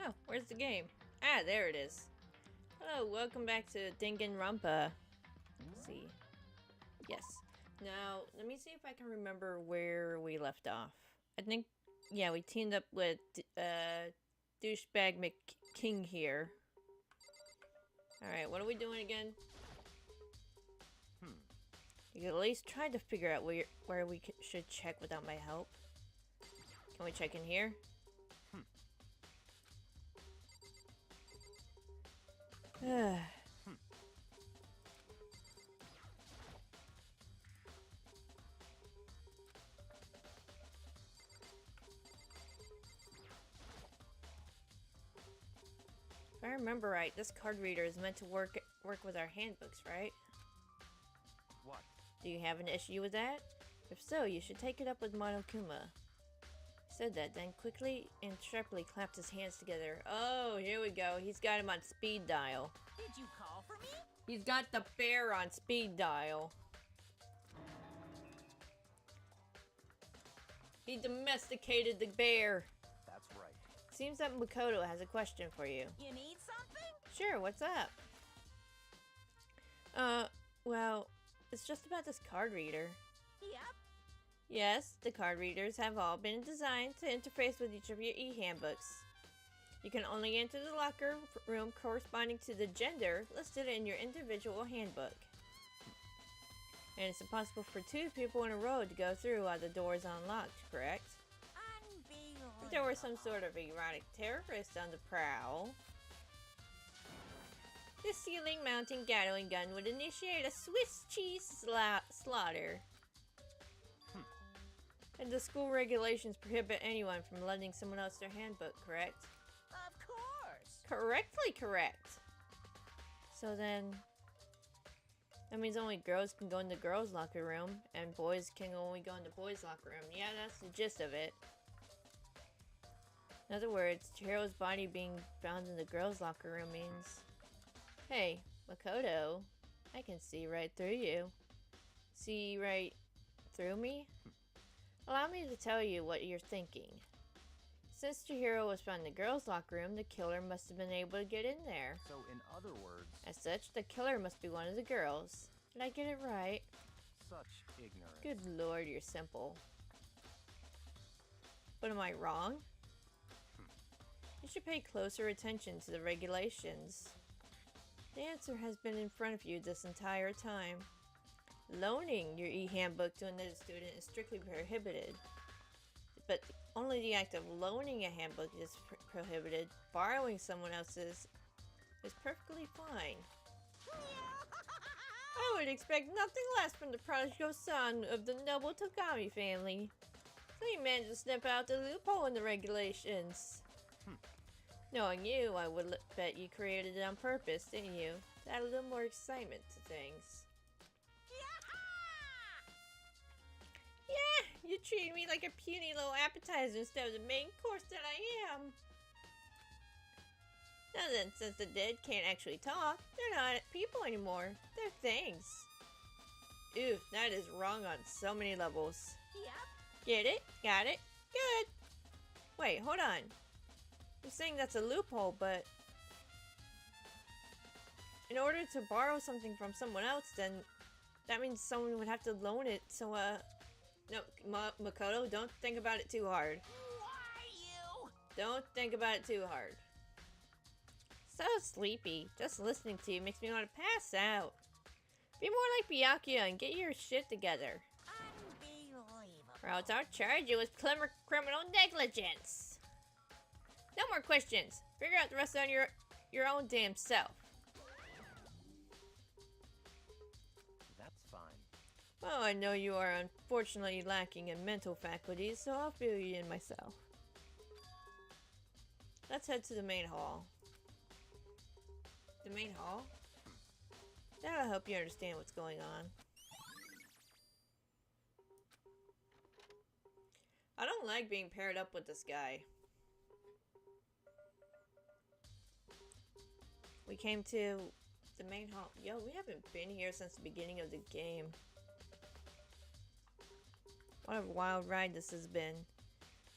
Oh, where's the game? Ah, there it is. Hello, welcome back to Danganronpa. Let's see. Yes. Now, let me see if I can remember where we left off. I think, yeah, we teamed up with Douchebag McKing here. Alright, what are we doing again? You could at least try to figure out where we should check without my help. Can we check in here? If I remember right, this card reader is meant to work with our handbooks, right? What? Do you have an issue with that? If so, you should take it up with Monokuma. He said that, then quickly and sharply clapped his hands together. Oh, here we go. He's got him on speed dial. Did you call for me? He's got the bear on speed dial. He domesticated the bear. That's right. Seems that Makoto has a question for you. You need something? Sure, what's up? Well, it's just about this card reader. Yep. Yes, the card readers have all been designed to interface with each of your e-handbooks. You can only enter the locker room corresponding to the gender listed in your individual handbook. And it's impossible for two people in a row to go through while the door is unlocked, correct? If there were some sort of erotic terrorist on the prowl, the ceiling-mounting Gatling gun would initiate a Swiss cheese slaughter. And the school regulations prohibit anyone from lending someone else their handbook, correct? Of course. Correctly correct. So then, that means only girls can go in the girls' locker room, and boys can only go in the boys' locker room. Yeah, that's the gist of it. In other words, Chihiro's body being found in the girls' locker room means... Hey, Makoto, I can see right through you. See right through me? Allow me to tell you what you're thinking. Since Chihiro was found in the girls' locker room, the killer must have been able to get in there. So, in other words... As such, the killer must be one of the girls. Did I get it right? Such ignorance. Good lord, you're simple. But am I wrong? You should pay closer attention to the regulations. The answer has been in front of you this entire time. Loaning your e-handbook to another student is strictly prohibited. But only the act of loaning a handbook is prohibited. Borrowing someone else's is perfectly fine. I would expect nothing less from the prodigal son of the noble Togami family. So you managed to snip out the loophole in the regulations. Knowing you, I would bet you created it on purpose, didn't you? To add a little more excitement to things. Yeah, you treat me like a puny little appetizer instead of the main course that I am. Now then, since the dead can't actually talk, they're not people anymore. They're things. Ooh, that is wrong on so many levels. Yep. Get it? Got it? Good. Wait, hold on. You're saying that's a loophole, but... in order to borrow something from someone else, then that means someone would have to loan it, so, no, Makoto, don't think about it too hard. Why you? Don't think about it too hard. So sleepy. Just listening to you makes me want to pass out. Be more like Byakuya and get your shit together. Unbelievable. Or else I'll charge you with criminal negligence. No more questions. Figure out the rest on your own damn self. That's fine. Well, I know you are unfortunately lacking in mental faculties, so I'll fill you in myself. Let's head to the main hall. The main hall? That'll help you understand what's going on. I don't like being paired up with this guy. We came to the main hall. Yo, we haven't been here since the beginning of the game. What a wild ride this has been.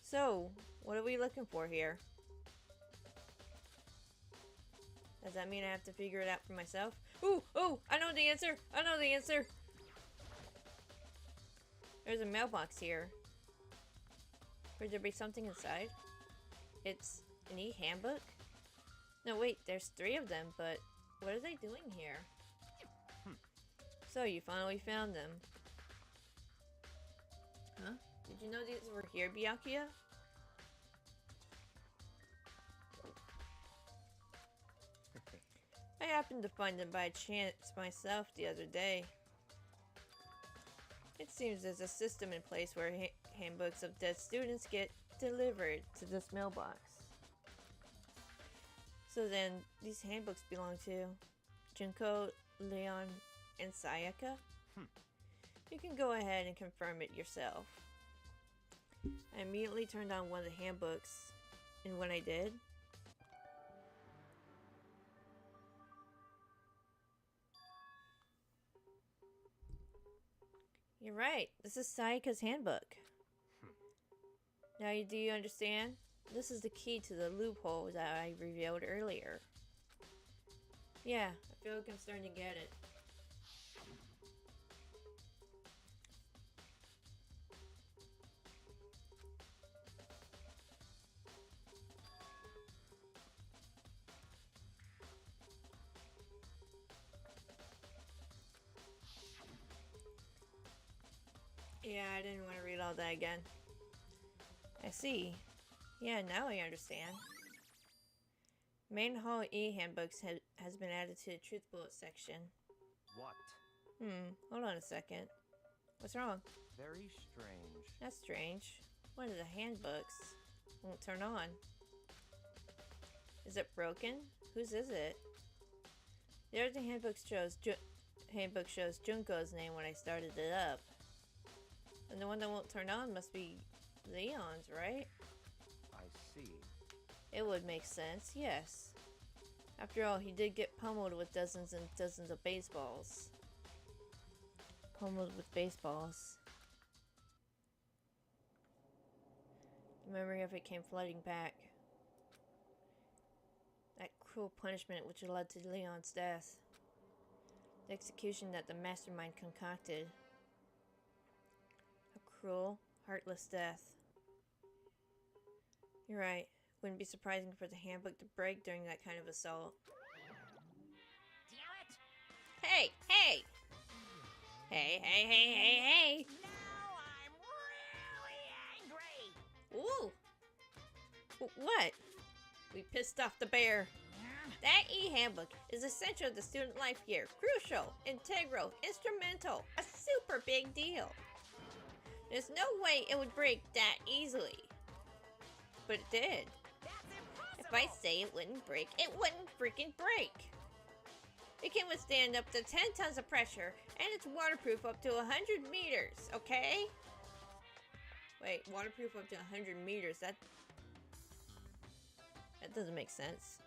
So, what are we looking for here? Does that mean I have to figure it out for myself? Ooh! Oh! I know the answer! I know the answer! There's a mailbox here. Would there be something inside? It's an e-handbook? No, wait, there's 3 of them, but what are they doing here? So, you finally found them. Huh? Did you know these were here, Byakuya? I happened to find them by chance myself the other day. It seems there's a system in place where handbooks of dead students get delivered to this mailbox. So then, these handbooks belong to Junko, Leon, and Sayaka? You can go ahead and confirm it yourself. I immediately turned on one of the handbooks, and when I did, you're right, this is Sayaka's handbook. Now do you understand? This is the key to the loophole that I revealed earlier. Yeah, I feel like I'm starting to get it. Yeah, I didn't want to read all that again. I see. Yeah, now I understand. Main Hall e-handbooks has been added to the Truth Bullet section. What? Hold on a second. What's wrong? Very strange. That's strange. One of the handbooks won't turn on. Is it broken? Whose is it? The other handbook shows Junko's name when I started it up. And the one that won't turn on must be Leon's, right? I see. It would make sense, yes. After all, he did get pummeled with dozens and dozens of baseballs. Pummeled with baseballs. The memory of it came flooding back. That cruel punishment which led to Leon's death. The execution that the mastermind concocted. A cruel, heartless death. You're right. Wouldn't be surprising for the handbook to break during that kind of assault. Damn it! Hey! Hey! Hey, hey, hey, hey, hey! Now I'm really angry! Ooh! What? We pissed off the bear. That e-handbook is essential to student life here. Crucial, integral, instrumental, a super big deal. There's no way it would break that easily. But it did. That's impossible! If I say it wouldn't break, it wouldn't freaking break. It can withstand up to 10 tons of pressure, and it's waterproof up to 100 meters, okay? Wait, waterproof up to 100 meters, that doesn't make sense.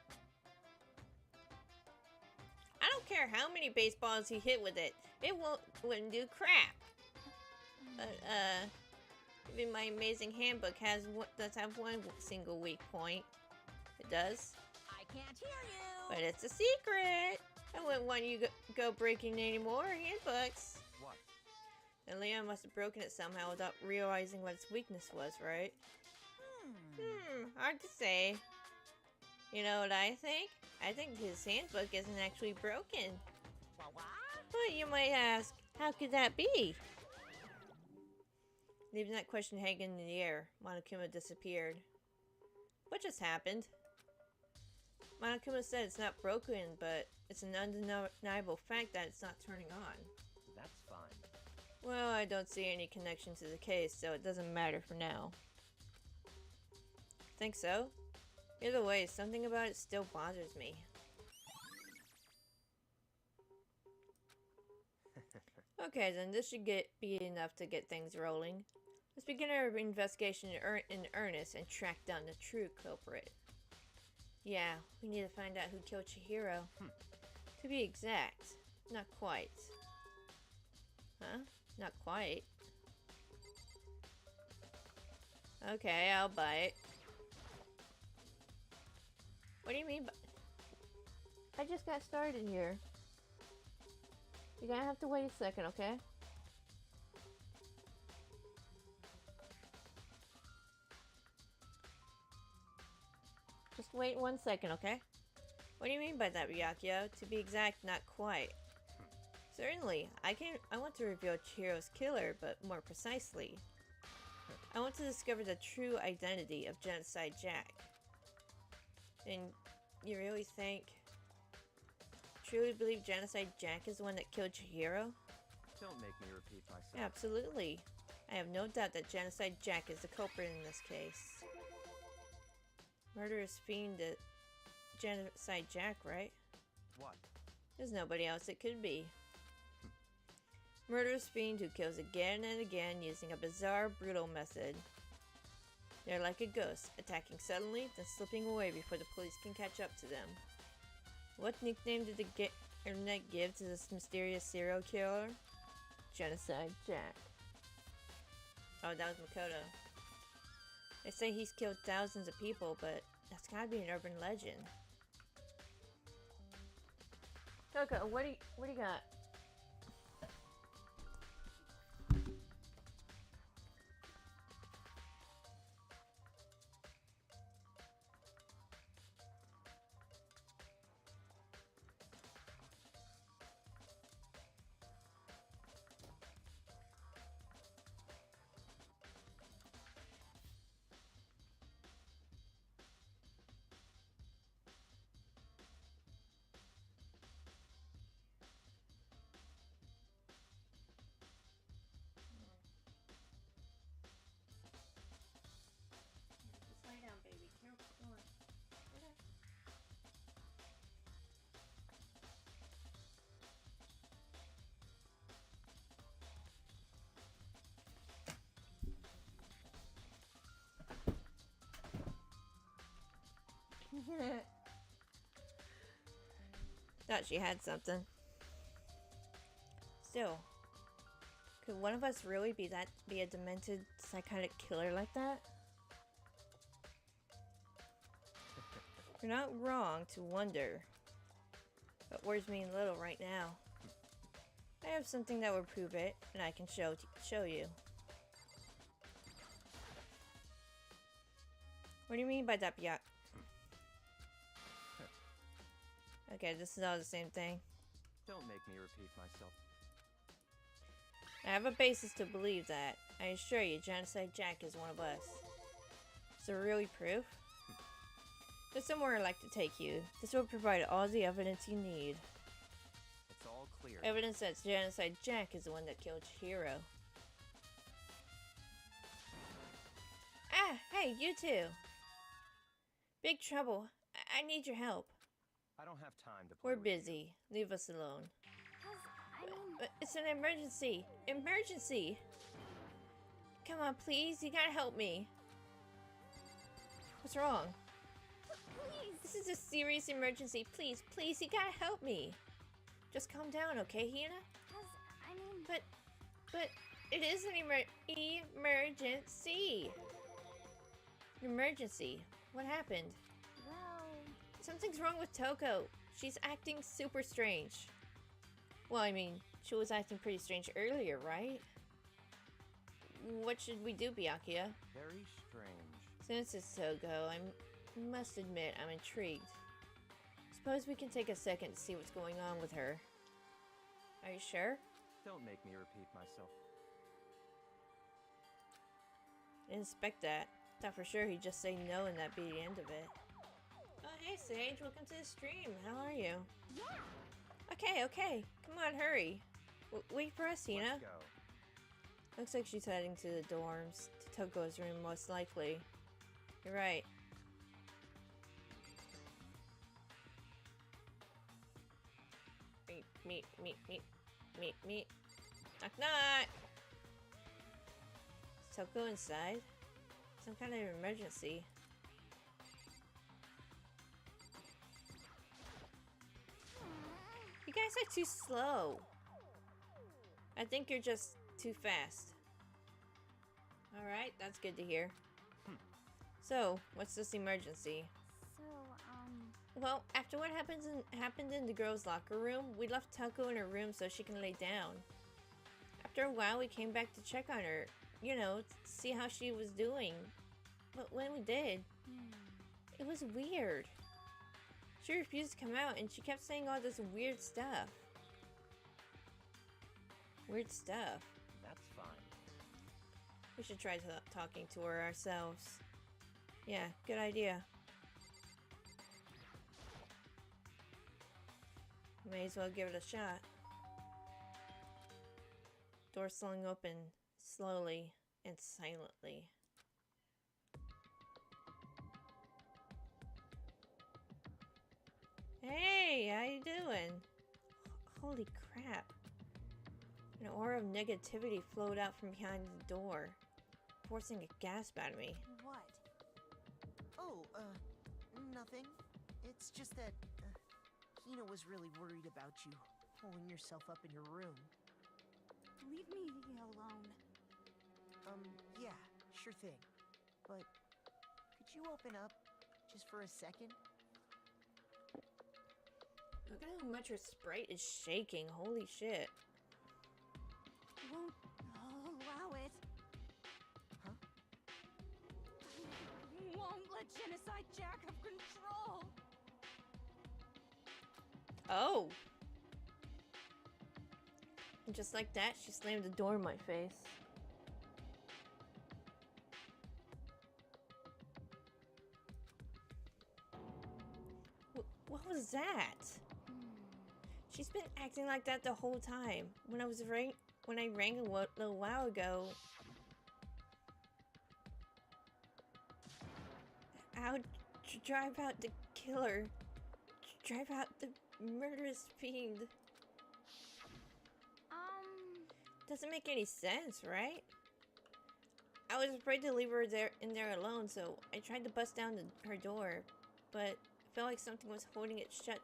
I don't care how many baseballs he hit with it, it wouldn't do crap. But, even my amazing handbook does have one single weak point. It does. I can't hear you! But it's a secret. I wouldn't want you go breaking any more handbooks. What? And Leon must have broken it somehow without realizing what its weakness was, right? Hard to say. You know what I think? I think his handbook isn't actually broken. What? But you might ask, how could that be? Leaving that question hanging in the air, Monokuma disappeared. What just happened? Monokuma said it's not broken, but it's an undeniable fact that it's not turning on. That's fine. Well, I don't see any connection to the case, so it doesn't matter for now. Think so? Either way, something about it still bothers me. Okay, then this should be enough to get things rolling. Let's begin our investigation in earnest and track down the true culprit. Yeah, we need to find out who killed Chihiro. To be exact, not quite. Huh? Not quite. Okay, I'll buy it. What do you mean by... I just got started here. You're gonna have to wait a second, okay? Just wait 1 second, okay? What do you mean by that, Ryakyo? To be exact, not quite. Certainly, I want to reveal Chihiro's killer, but more precisely. I want to discover the true identity of Genocide Jack. And you really think... truly believe Genocide Jack is the one that killed Chihiro? Don't make me repeat myself. Absolutely. I have no doubt that Genocide Jack is the culprit in this case. Murderous fiend at Genocide Jack, right? What? There's nobody else it could be. Murderous fiend who kills again and again using a bizarre, brutal method. They're like a ghost, attacking suddenly, then slipping away before the police can catch up to them. What nickname did the internet give to this mysterious serial killer? Genocide Jack. Oh, that was Makoto. They say he's killed thousands of people, but that's gotta be an urban legend. Coco, what do you got? Thought she had something. Still, could one of us really be a demented psychotic killer like that? You're not wrong to wonder, but words mean little right now. I have something that will prove it, and I can show you. What do you mean by that, Biak? Okay, this is all the same thing. Don't make me repeat myself. I have a basis to believe that. I assure you, Genocide Jack is one of us. Is there really proof? There's somewhere I'd like to take you. This will provide all the evidence you need. It's all clear. Evidence that Genocide Jack is the one that killed Chihiro. Ah, hey, you two! Big trouble. I need your help. I don't have time to play We're with you. busy. Leave us alone. I mean, But it's an emergency. Emergency! Come on, please. You gotta help me. What's wrong? please. This is a serious emergency. Please, please, you gotta help me. Just calm down, okay, Hina? I mean, But it is an emergency. Emergency. What happened? well, Something's wrong with Toko. She's acting super strange. Well, I mean, she was acting pretty strange earlier, right? What should we do, Byakuya? Very strange. Since it's Toko, I must admit I'm intrigued. Suppose we can take a second to see what's going on with her. Are you sure? Don't make me repeat myself. I didn't expect that. Thought for sure he'd just say no and that'd be the end of it. Oh, hey Sage, welcome to the stream. How are you? yeah. Okay. Come on, hurry. Wait for us, Hina. Let's go. Looks like she's heading to the dorms, to Toko's room most likely. You're right. Meet. Knock knock! Is Toko inside? Some kind of emergency. You guys are too slow. I think you're just too fast. Alright, that's good to hear. So, what's this emergency? So, Well, after what happened in the girls' locker room, we left Tuko in her room so she can lay down. After a while, we came back to check on her, you know, to see how she was doing. But when we did, it was weird. She refused to come out and she kept saying all this weird stuff. Weird stuff. That's fine. We should try talking to her ourselves. Yeah, good idea. May as well give it a shot. Door slung open, slowly and silently. Hey, how you doing? Holy crap. An aura of negativity flowed out from behind the door, forcing a gasp out of me. What? Oh, nothing. It's just that, Hina was really worried about you, holding yourself up in your room. Leave me alone. Yeah, sure thing. But, could you open up, just for a second? Look at how much her sprite is shaking, holy shit. Won't allow it. Huh? Won't let Genocide Jack have control. Oh! And just like that, she slammed the door in my face. What was that? She's been acting like that the whole time. When I rang a little while ago, I would drive out the killer, drive out the murderous fiend. Doesn't make any sense, right? I was afraid to leave her in there alone, so I tried to bust down her door, but I felt like something was holding it shut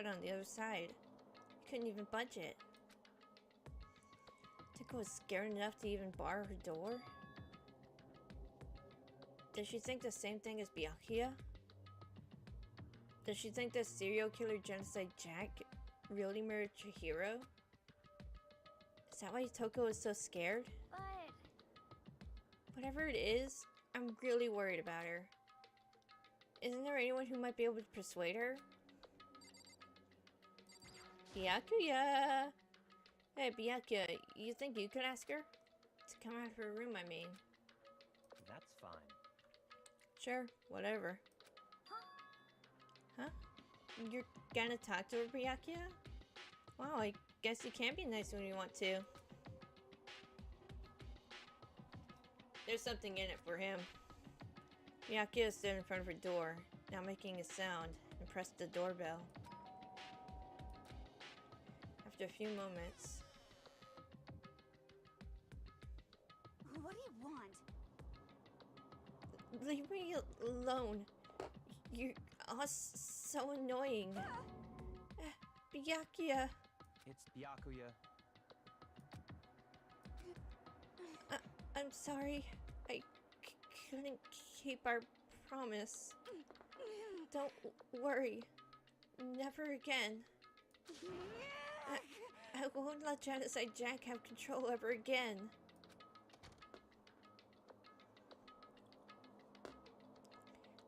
on the other side. I couldn't even budge it. Tuko was scared enough to even bar her door. Does she think the same thing as Byakuya? Does she think that serial killer Genocide Jack really murdered Chihiro? Is that why Toko is so scared? But Whatever it is, I'm really worried about her. Isn't there anyone who might be able to persuade her? Byakuya! Hey, Byakuya, you think you could ask her? To come out of her room, I mean. That's fine. Sure, whatever. Huh? You're gonna talk to her, Byakuya? Wow, I guess you can be nice when you want to. There's something in it for him. Byakuya stood in front of her door, now making a sound, and pressed the doorbell. After a few moments... what do you want? Leave me alone. You're all so annoying. Byakuya. It's Byakuya. I'm sorry. I couldn't keep our promise. Don't worry. Never again. I won't let Genocide Jack have control ever again.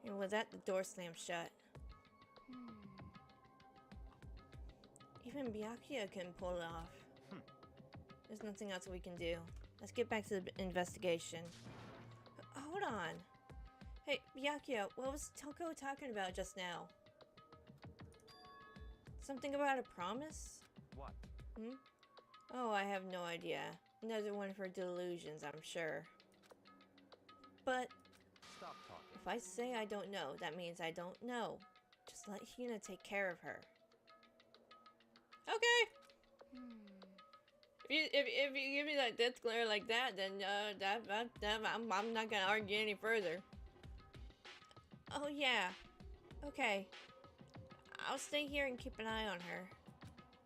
And with that, the door slammed shut. Even Byakuya couldn't pull it off. There's nothing else we can do. Let's get back to the investigation. Hold on. Hey, Byakuya, what was Toko talking about just now? Something about a promise? What? Oh, I have no idea. Another one of her delusions, I'm sure. But Stop talking. if I say I don't know, that means I don't know. Just let Hina take care of her. Okay. If you give me that death glare like that, then I'm not gonna argue any further. Oh yeah. Okay. I'll stay here and keep an eye on her.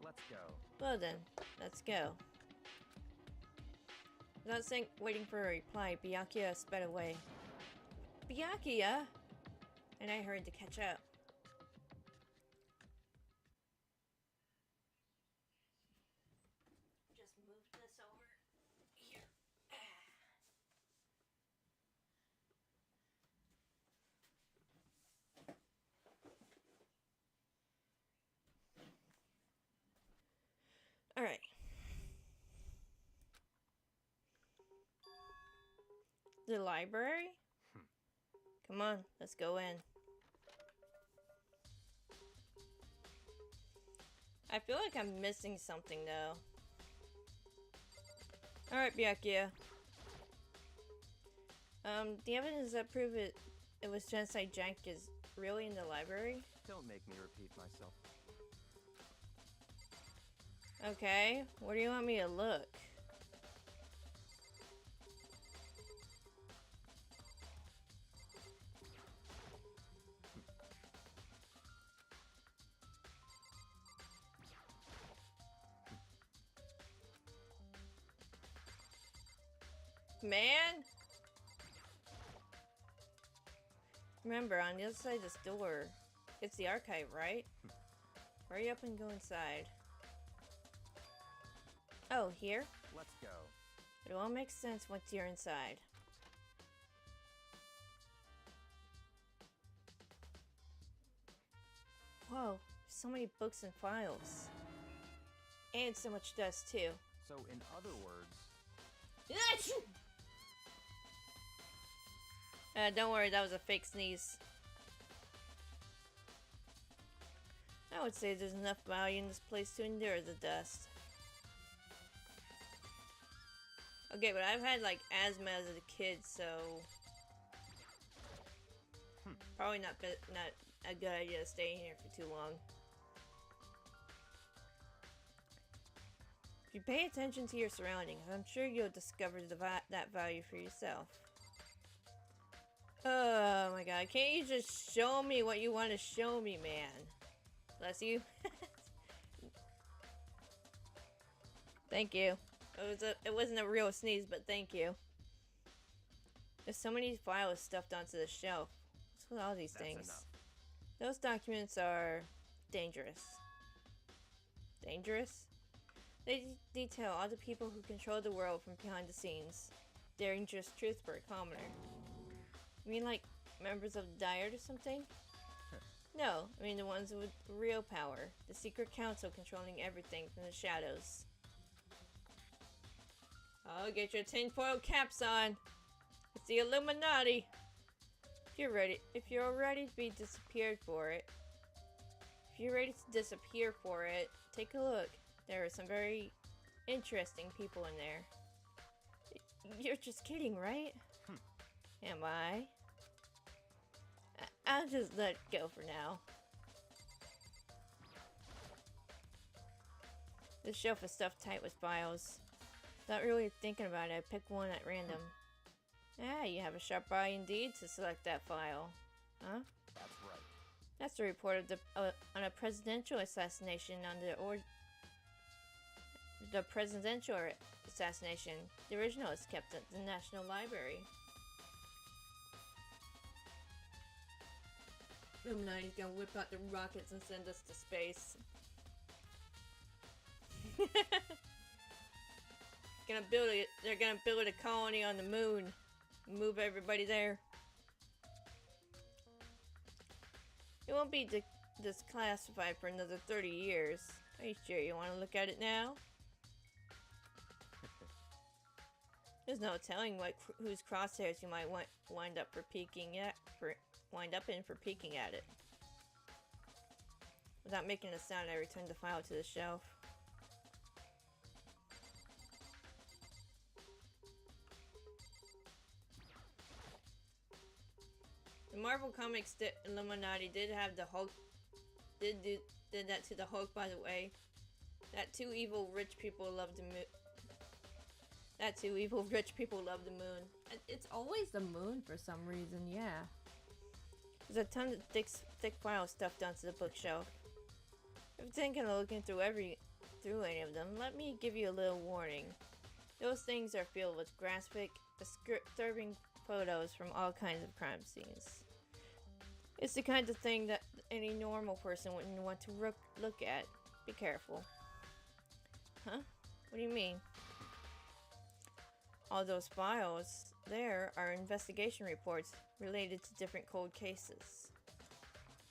Let's go. Well then, let's go. Without waiting for a reply, Byakuya sped away. Byakuya! And I hurried to catch up. this over here. All right. The library? Come on, let's go in. I feel like I'm missing something though. Alright, Byakuya. The evidence that prove it was Genocide Jack is really in the library? Don't make me repeat myself. Okay, where do you want me to look? Man! Remember, on the other side of this door, it's the archive, right? Hurry up and go inside. Oh, here? Let's go. It all makes sense once you're inside. Whoa, so many books and files. And so much dust, too. So, in other words, don't worry, that was a fake sneeze. I would say there's enough value in this place to endure the dust. Okay, but I've had like asthma as a kid, so probably not a good idea to stay here for too long. If you pay attention to your surroundings, I'm sure you'll discover that value for yourself. Oh my god, can't you just show me what you want to show me, man? Bless you. Thank you. It wasn't a real sneeze, but thank you. There's so many files stuffed onto the shelf. What's with all these things? enough. Those documents are dangerous. Dangerous? They detail all the people who control the world from behind the scenes. Dangerous truth for a commoner. You mean like members of the Dyad or something? No, I mean the ones with real power. The secret council controlling everything from the shadows. Oh, get your tinfoil caps on. It's the Illuminati. If you're ready to be disappeared for it, take a look. There are some very interesting people in there. You're just kidding, right? Am I? I'll just let it go for now. This shelf is stuffed tight with files. Without really thinking about it, I picked one at random. Ah, you have a sharp eye indeed to select that file. Huh? That's right. That's the report of on a presidential assassination on the presidential assassination. The original is kept at the National Library. Illuminati's gonna whip out the rockets and send us to space. They're gonna build a colony on the moon. Move everybody there. It won't be declassified for another 30 years. Are you sure you want to look at it now? There's no telling whose crosshairs you might wind up in for peeking at it. Without making a sound, I returned the file to the shelf. The Marvel Comics Illuminati did have the Hulk. Did that to the Hulk, by the way. That two evil rich people love the moon. It's always the moon for some reason, yeah. There's a ton of thick files stuffed onto the bookshelf. If you're thinking of looking through any of them, let me give you a little warning. Those things are filled with graphic, disturbing photos from all kinds of crime scenes. It's the kind of thing that any normal person wouldn't want to look at. Be careful. Huh? What do you mean? All those files there are investigation reports related to different cold cases.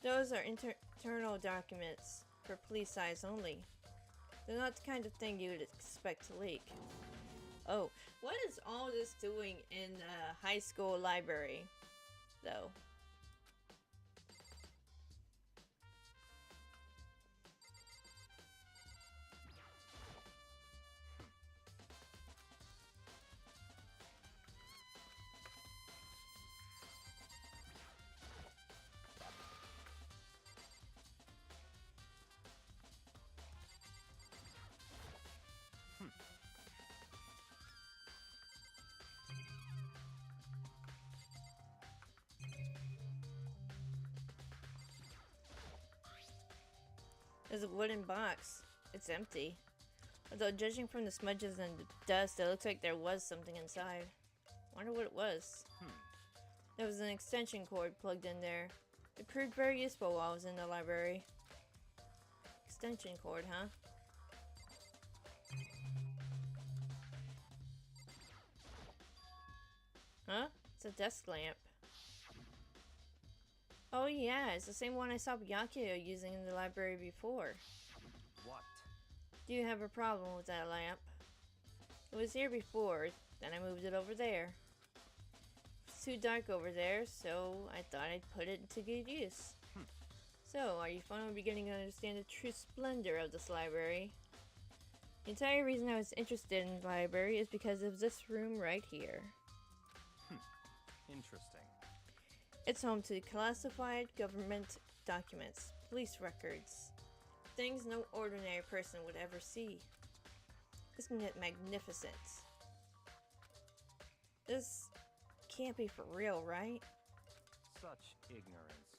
Those are internal documents for police eyes only. They're not the kind of thing you would expect to leak. Oh, what is all this doing in the high school library, though? There's a wooden box. It's empty. Although judging from the smudges and the dust, it looks like there was something inside. Wonder what it was. There was an extension cord plugged in there. It proved very useful while I was in the library. Extension cord, huh? Huh? It's a desk lamp. Oh yeah, it's the same one I saw Byakuya using in the library before. What? Do you have a problem with that lamp? It was here before, then I moved it over there. It's too dark over there, so I thought I'd put it to good use. So, are you finally beginning to understand the true splendor of this library? The entire reason I was interested in the library is because of this room right here. Interesting. It's home to classified government documents, police records, things no ordinary person would ever see. Isn't it magnificent? This can't be for real, right? Such ignorance.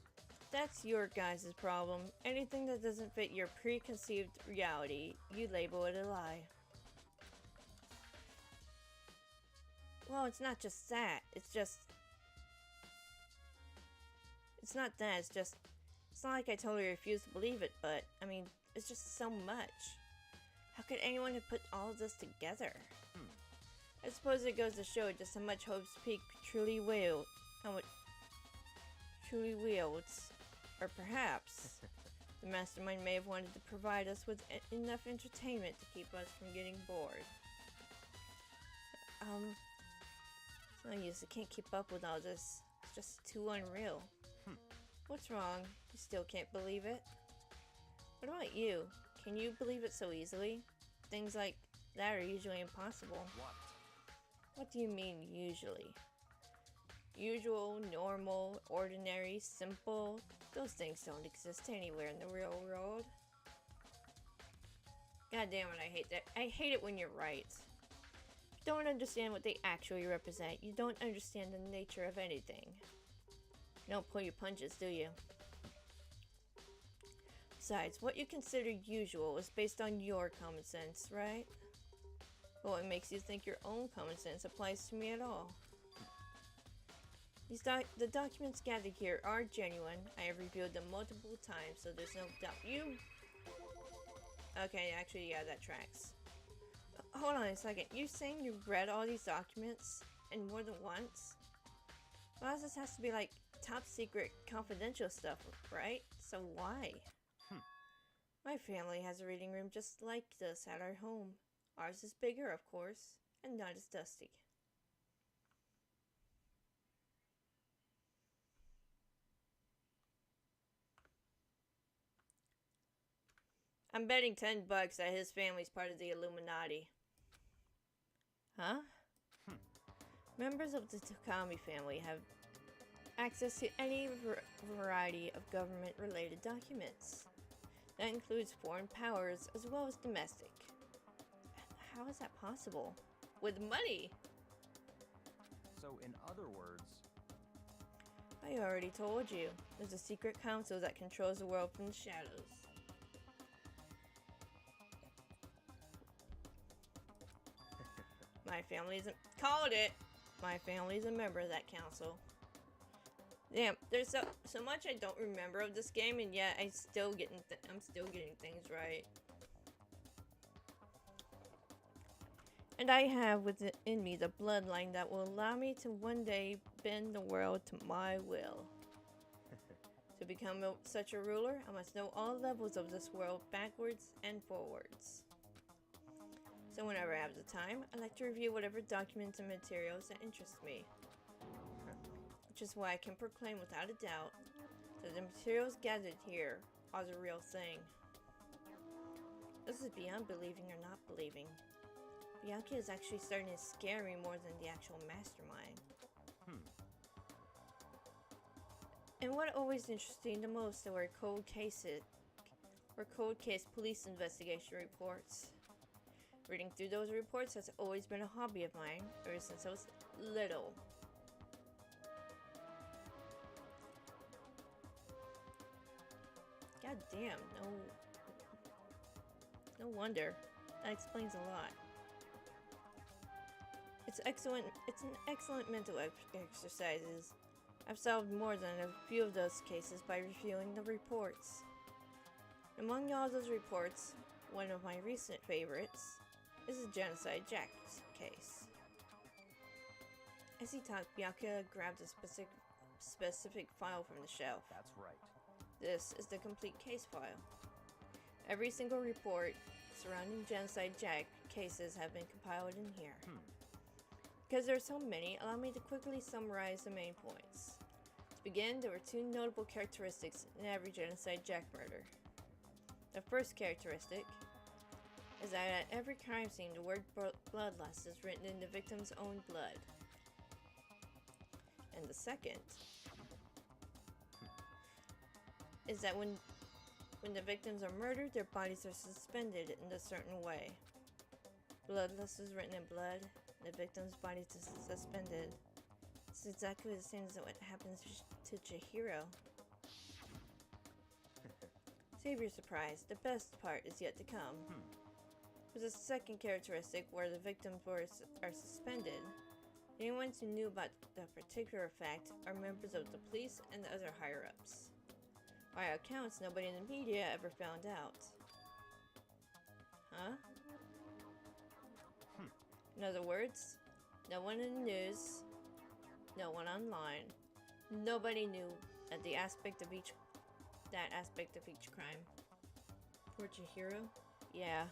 That's your guys' problem. Anything that doesn't fit your preconceived reality, you label it a lie. Well, it's not just that. It's not that, it's not like I totally refuse to believe it, but, I mean, it's just so much. How could anyone have put all of this together? I suppose it goes to show just how much Hope's Peak truly wields. Or perhaps, the mastermind may have wanted to provide us with enough entertainment to keep us from getting bored. It's no use, I can't keep up with all this. It's just too unreal. What's wrong? You still can't believe it? What about you? Can you believe it so easily? Things like that are usually impossible. What? What do you mean, usually? Usual, normal, ordinary, simple. Those things don't exist anywhere in the real world. God damn it, I hate that. I hate it when you're right. You don't understand what they actually represent. You don't understand the nature of anything. You don't pull your punches, do you? Besides, what you consider usual is based on your common sense, right? But what makes you think your own common sense applies to me at all? The documents gathered here are genuine. I have reviewed them multiple times, so there's no doubt. Okay, actually, yeah, that tracks. Hold on a second. You saying you've read all these documents and more than once? Well, this has to be like top secret confidential stuff, right? So why? My family has a reading room just like this at our home. Ours is bigger, of course, and not as dusty. I'm betting $10 that his family's part of the Illuminati. Huh? Members of the Takami family have access to any variety of government-related documents. That includes foreign powers as well as domestic. How is that possible? With money? So, in other words... I already told you. There's a secret council that controls the world from the shadows. My family isn't... Called it! My family is a member of that council. Damn, there's so much I don't remember of this game, and yet I'm still getting things right. And I have within me the bloodline that will allow me to one day bend the world to my will. To become such a ruler, I must know all levels of this world backwards and forwards. So whenever I have the time, I like to review whatever documents and materials that interest me. Which is why I can proclaim without a doubt that the materials gathered here are the real thing. This is beyond believing or not believing. Bianchi is actually starting to scare me more than the actual mastermind. And what always interests me the most were cold case police investigation reports. Reading through those reports has always been a hobby of mine ever since I was little. God damn, no wonder. That explains a lot. It's an excellent mental exercises. I've solved more than a few of those cases by reviewing the reports. Among all those reports, one of my recent favorites is the Genocide Jack case. As he talked, Bianca grabbed a specific file from the shelf. That's right. This is the complete case file. Every single report surrounding Genocide Jack cases have been compiled in here. Because there are so many, allow me to quickly summarize the main points. To begin, there were two notable characteristics in every Genocide Jack murder. The first characteristic is that at every crime scene, the word bloodlust is written in the victim's own blood. And the second is that when the victims are murdered, their bodies are suspended in a certain way. Bloodlust is written in blood, and the victim's body is suspended. It's exactly the same as what happens to Chihiro. Save your surprise, the best part is yet to come. For the second characteristic, where the victims are suspended, anyone who knew about the particular fact are members of the police and the other higher-ups. By all accounts, nobody in the media ever found out. Huh? In other words, no one in the news, no one online, nobody knew that aspect of each crime. Poor Chihiro? Yeah.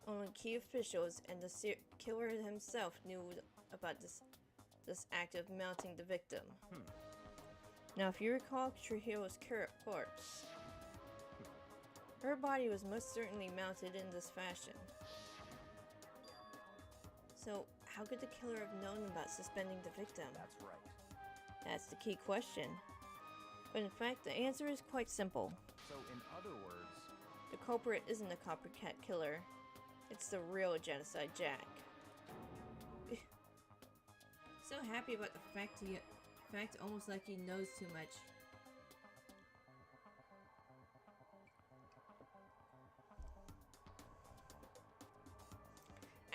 Only key officials and the killer himself knew about this act of mounting the victim. Now, if you recall Chihiro's corpse, her body was most certainly mounted in this fashion. So, how could the killer have known about suspending the victim? That's right. That's the key question. But in fact, the answer is quite simple. So, in other words, The culprit isn't a copycat killer. It's the real Genocide Jack. So happy about the fact almost like he knows too much.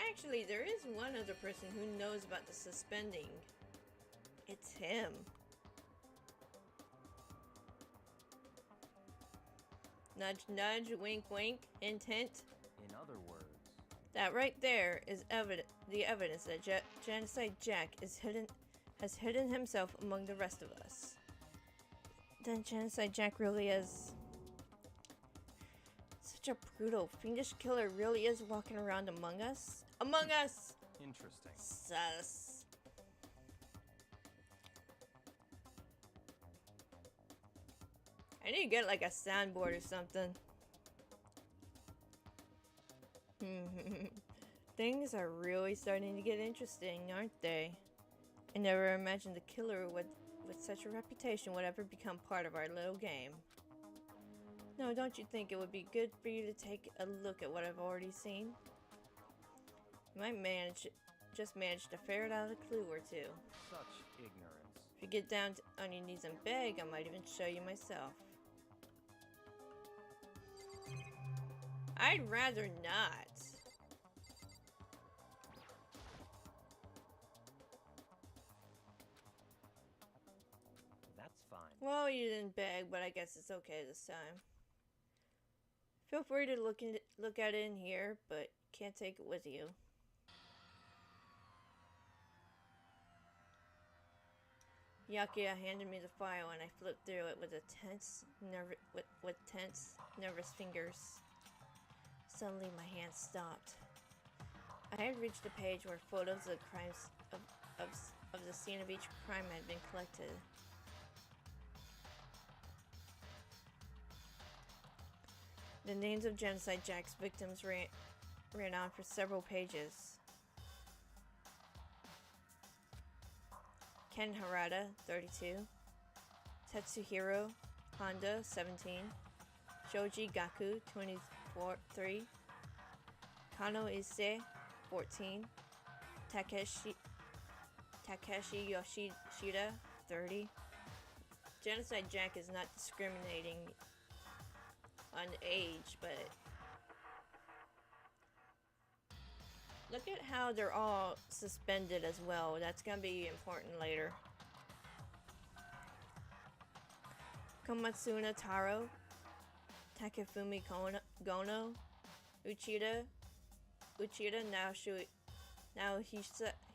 Actually, there is one other person who knows about the suspending. It's him. Nudge, nudge, wink, wink, intent. in other words, That right there is the evidence that Genocide Jack has hidden himself among the rest of us. Then Genocide Jack really is such a brutal, fiendish killer. Really is walking around among us. Among us. interesting. Sus. I need to get like a soundboard or something. Things are really starting to get interesting, aren't they? I never imagined the killer with such a reputation would ever become part of our little game. No, don't you think it would be good for you to take a look at what I've already seen? You might just manage to ferret out a clue or two. Such ignorance. If you get down on your knees and beg, I might even show you myself. I'd rather not. That's fine. Well, you didn't beg, but I guess it's okay this time. Feel free to look at it in here, but can't take it with you. Yakuya handed me the file and I flipped through it with tense, nervous fingers. Suddenly my hand stopped. I had reached a page where photos of the crimes of the scene of each crime had been collected. The names of Genocide Jack's victims ran on for several pages. Ken Harada, 32. Tetsuhiro Honda, 17. Shoji Gaku, 23. Kano Ise, 14. Takeshi Yoshida, 30. Genocide Jack is not discriminating on age, but look at how they're all suspended as well. That's gonna be important later. Komatsuna Taro, Takefumi Gono, Uchida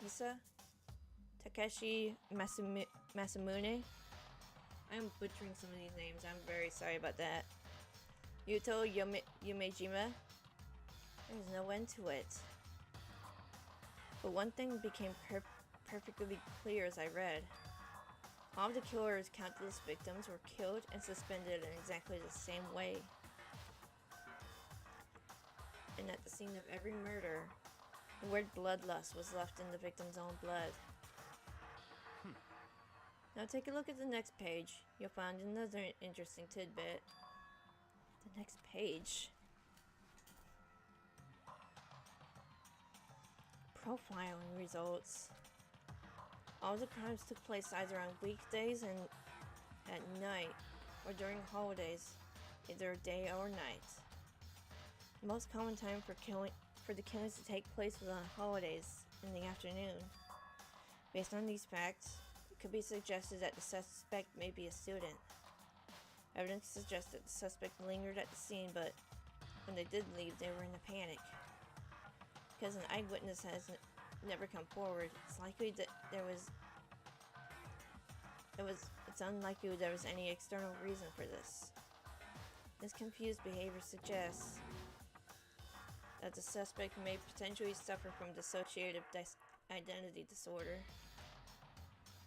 Hisa, Takeshi Masamune. I'm butchering some of these names. I'm very sorry about that. Yuto Yumejima. There's no end to it. But one thing became perfectly clear as I read. All of the killer's countless victims were killed and suspended in exactly the same way. And at the scene of every murder, the word bloodlust was left in the victim's own blood. Now take a look at the next page. You'll find another interesting tidbit. The next page. Profiling results. All the crimes took place either on weekdays and at night, or during holidays, either day or night. The most common time for the killings to take place was on holidays in the afternoon. Based on these facts, it could be suggested that the suspect may be a student. Evidence suggests that the suspect lingered at the scene, but when they did leave, they were in a panic. Because an eyewitness has never come forward, it's likely that it's unlikely there was any external reason for this. This confused behavior suggests that the suspect may potentially suffer from dissociative identity disorder.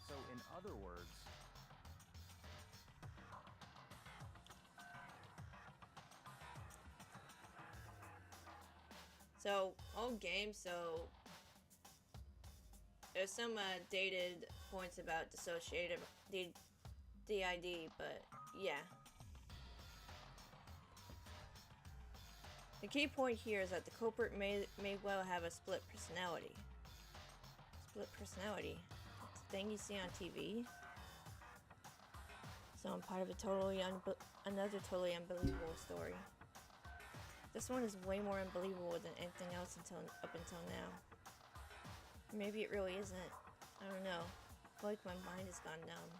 So, in other words, so, old game, so there's some dated points about dissociative DID, but yeah. The key point here is that the culprit may well have a split personality. Split personality? That's the thing you see on TV? So I'm part of another totally unbelievable story. This one is way more unbelievable than anything else up until now. Maybe it really isn't. I don't know. I feel like my mind has gone numb.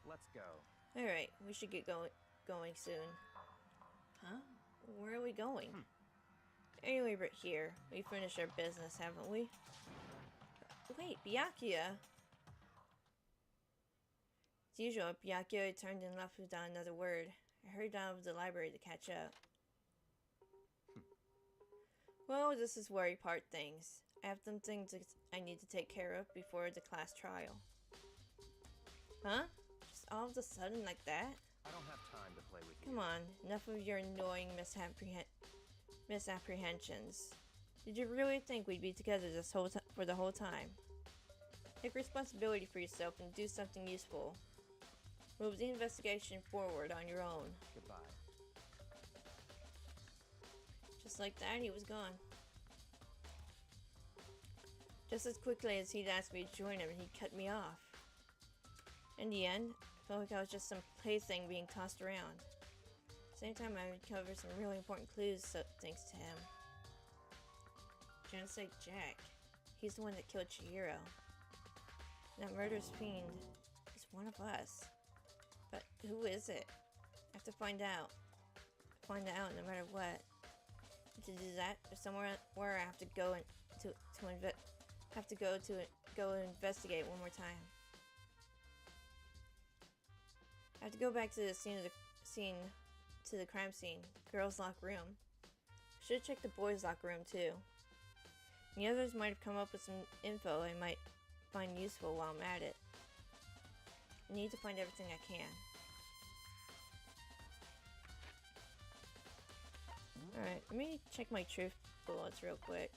let's go. Alright, we should get going soon. Huh? Where are we going? Anyway, we're here. We finished our business, haven't we? Wait, Byakuya? As usual, Byakuya turned and left without another word. I hurried out of the library to catch up. Well, this is where we part things. I have some things I need to take care of before the class trial. Huh? Just all of a sudden like that? I don't have time to play with you. Come on, enough of your annoying misapprehensions. Did you really think we'd be together for the whole time? Take responsibility for yourself and do something useful. Move the investigation forward on your own. Goodbye. Just like that, he was gone. Just as quickly as he'd asked me to join him, he cut me off. In the end, I felt like I was just some plaything being tossed around. At the same time, I uncovered some really important clues thanks to him. Genocide Jack. He's the one that killed Chihiro. That murderous fiend is one of us. But who is it? I have to find out. Find out no matter what. To do that, there's somewhere where I have to go and go investigate one more time. I have to go back to the crime scene, girls' locker room. Should check the boys' locker room too. The others might have come up with some info I might find useful while I'm at it. I need to find everything I can. Alright, let me check my truth bullets real quick.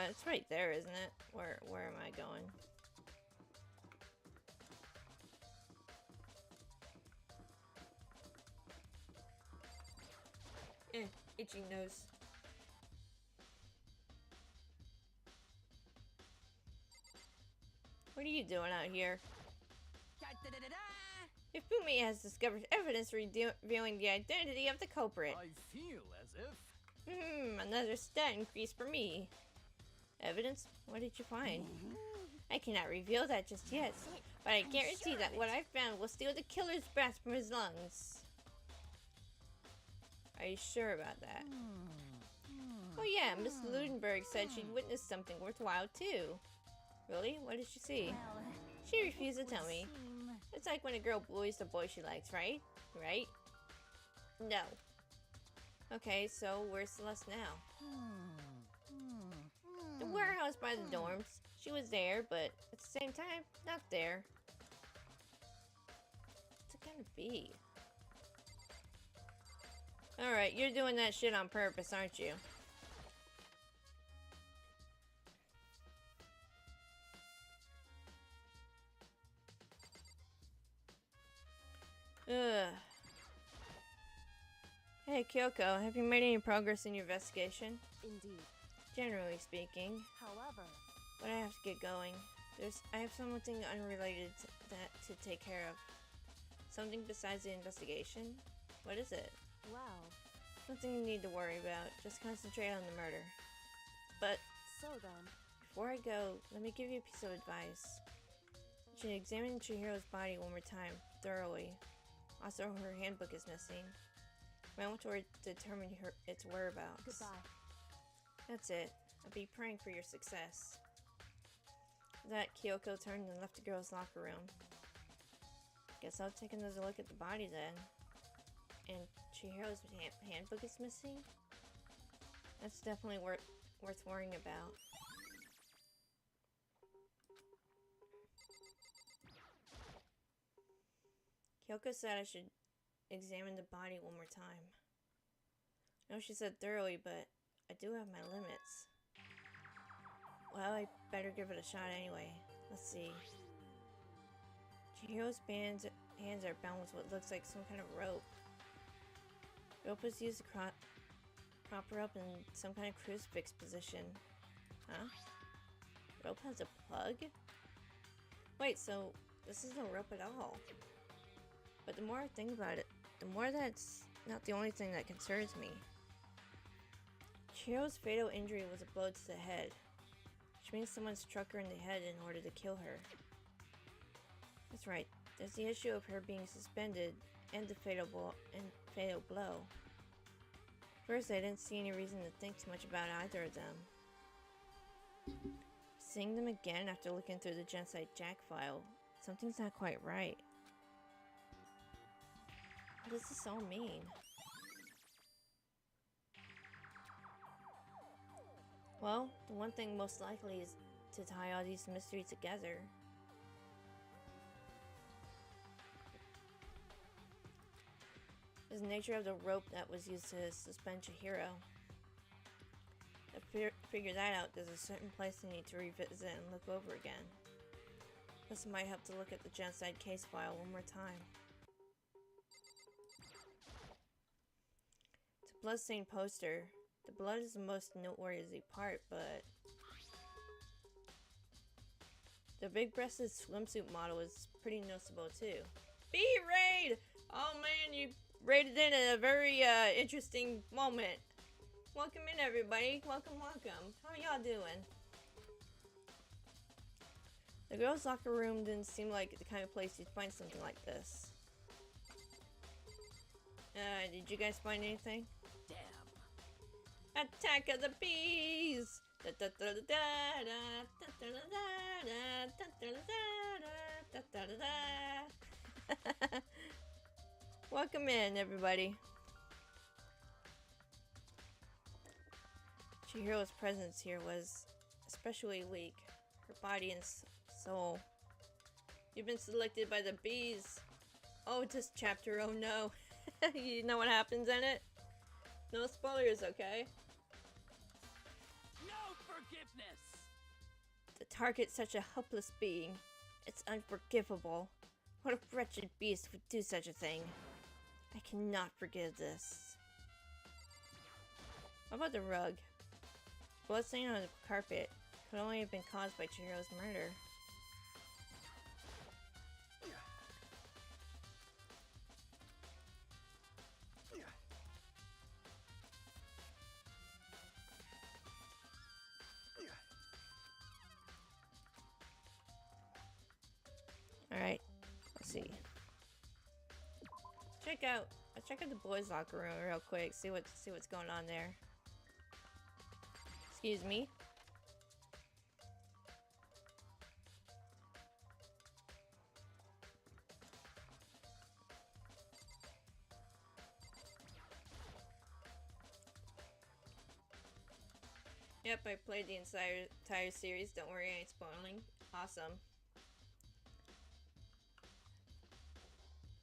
It's right there, isn't it? Where am I going? Itchy nose. What are you doing out here? If Fumi has discovered evidence revealing the identity of the culprit. I feel as if... Another stat increase for me. Evidence? What did you find? I cannot reveal that just yet, but I guarantee that what I found will steal the killer's breath from his lungs. Are you sure about that? Oh yeah, Miss Ludenberg said she'd witnessed something worthwhile too. Really? What did she see? She refused to tell me. It's like when a girl bullies the boy she likes, right? Right? No. Okay, so where's Celeste now? The warehouse by the dorms. She was there, but at the same time, not there. What's it gonna be? Alright, you're doing that shit on purpose, aren't you? Ugh. Hey, Kyoko, have you made any progress in your investigation? Indeed. Generally speaking. However, But I have to get going. I have something unrelated to take care of. Something besides the investigation? What is it? well, Nothing you need to worry about. Just concentrate on the murder. But so then, before I go, let me give you a piece of advice. You should examine Chihiro's body one more time, thoroughly. Also, her handbook is missing. I want to determine its whereabouts. goodbye. That's it. I'll be praying for your success. That Kyoko turned and left the girls' locker room. Guess I'll take another look at the body then. And Chihiro's handbook is missing? That's definitely worth worrying about. Kyoko said I should examine the body one more time. I know she said thoroughly, but I do have my limits. Well, I better give it a shot anyway. Let's see. Chihiro's hands are bound with what looks like some kind of rope. Rope was used to prop her up in some kind of crucifix position. Huh? Rope has a plug? Wait, so this is no rope at all. But the more I think about it, the more that's not the only thing that concerns me. Chihiro's fatal injury was a blow to the head, which means someone struck her in the head in order to kill her. That's right, there's the issue of her being suspended and the fatal blow. First, I didn't see any reason to think too much about either of them. Seeing them again after looking through the Genocide Jack file, something's not quite right. What does this all mean? Well, the one thing most likely is to tie all these mysteries together. Is the nature of the rope that was used to suspend Chihiro. To figure that out, there's a certain place I need to revisit and look over again. Plus, it might help to look at the Genocide case file one more time. It's a bloodstained poster. The blood is the most noteworthy part, but The big-breasted swimsuit model is pretty noticeable too. B-Raid! Oh man, you raided in at a very interesting moment. Welcome in, everybody. Welcome, welcome. How y'all doing? The girls' locker room didn't seem like the kind of place you'd find something like this. Did you guys find anything? Damn. Attack of the bees! Welcome in, everybody. Chihiro's presence here was especially weak. Her body and soul. You've been selected by the bees. Oh, this chapter, oh no. You know what happens in it? No spoilers, okay? No forgiveness! To target such a helpless being, it's unforgivable. What a wretched beast would do such a thing? I cannot forgive this. What about the rug? Blood stain on the carpet could only have been caused by Chihiro's murder. Alright, let's see. Let's check out the boys' locker room real quick, see what's going on there. Excuse me. Yep, I played the entire series. Don't worry, I ain't spoiling. Awesome.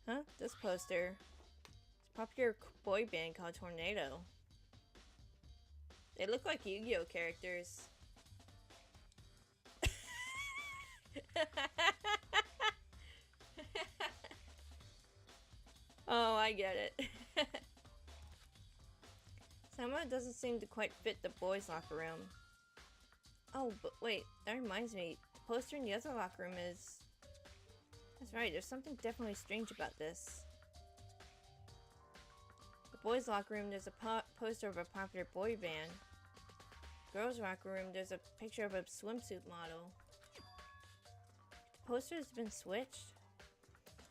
Huh? This poster. It's a popular boy band called Tornado. They look like Yu-Gi-Oh characters. Oh, I get it. Somehow it doesn't seem to quite fit the boys' locker room. Oh, but wait, that reminds me. The poster in the other locker room is... That's right, there's something definitely strange about this. The boys' locker room, there's a poster of a popular boy band. Girls' locker room, there's a picture of a swimsuit model. The posters have been switched?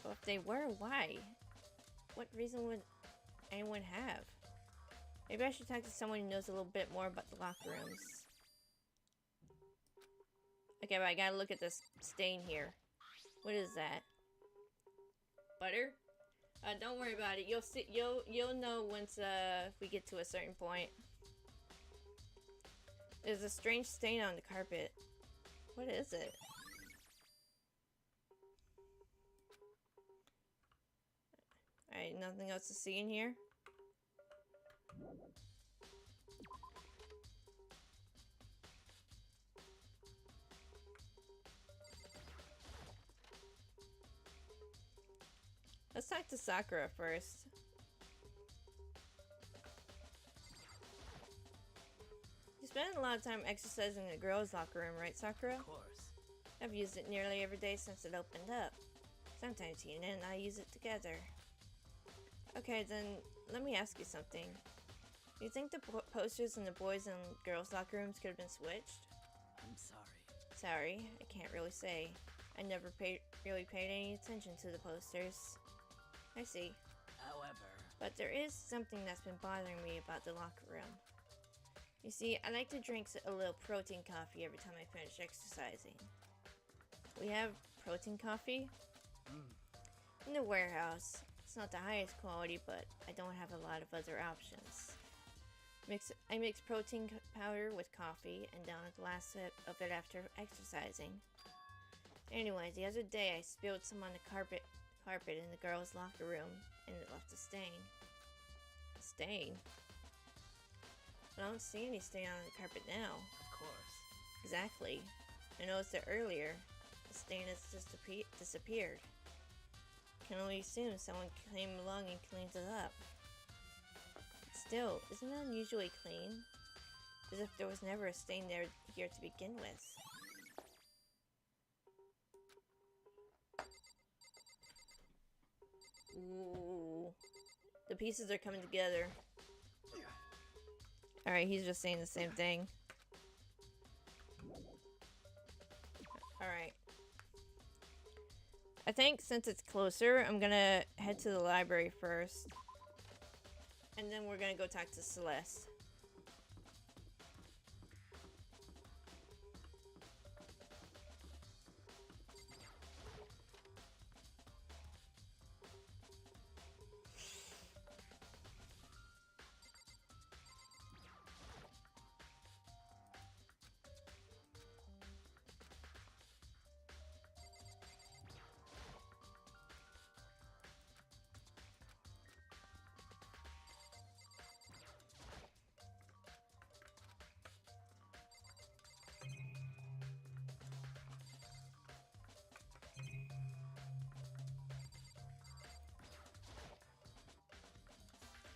Well, if they were, why? What reason would anyone have? Maybe I should talk to someone who knows a little bit more about the locker rooms. Okay, but I gotta look at this stain here. What is that? Butter? Don't worry about it. You'll see. You'll know once we get to a certain point. There's a strange stain on the carpet. What is it? Alright, nothing else to see in here? Let's talk to Sakura first. You spend a lot of time exercising in the girls' locker room, right, Sakura? Of course. I've used it nearly every day since it opened up. Sometimes Hina and I use it together. Okay, then let me ask you something. Do you think the posters in the boys' and girls' locker rooms could have been switched? I'm sorry. Sorry, I can't really say. I never really paid any attention to the posters. I see. However... But there is something that's been bothering me about the locker room. You see, I like to drink a little protein coffee every time I finish exercising. We have protein coffee? In the warehouse. It's not the highest quality, but I don't have a lot of other options. I mix protein powder with coffee and down a glass sip of it after exercising. Anyway, the other day I spilled some on the carpet in the girls' locker room, and it left a stain. A stain? I don't see any stain on the carpet now. Of course. Exactly. I noticed it earlier. The stain has just disappeared. Can only assume someone came along and cleaned it up. Still, isn't it unusually clean? As if there was never a stain here to begin with. Ooh. The pieces are coming together. Alright, he's just saying the same thing. Alright. I think since it's closer, I'm gonna head to the library first. And then we're gonna go talk to Celeste.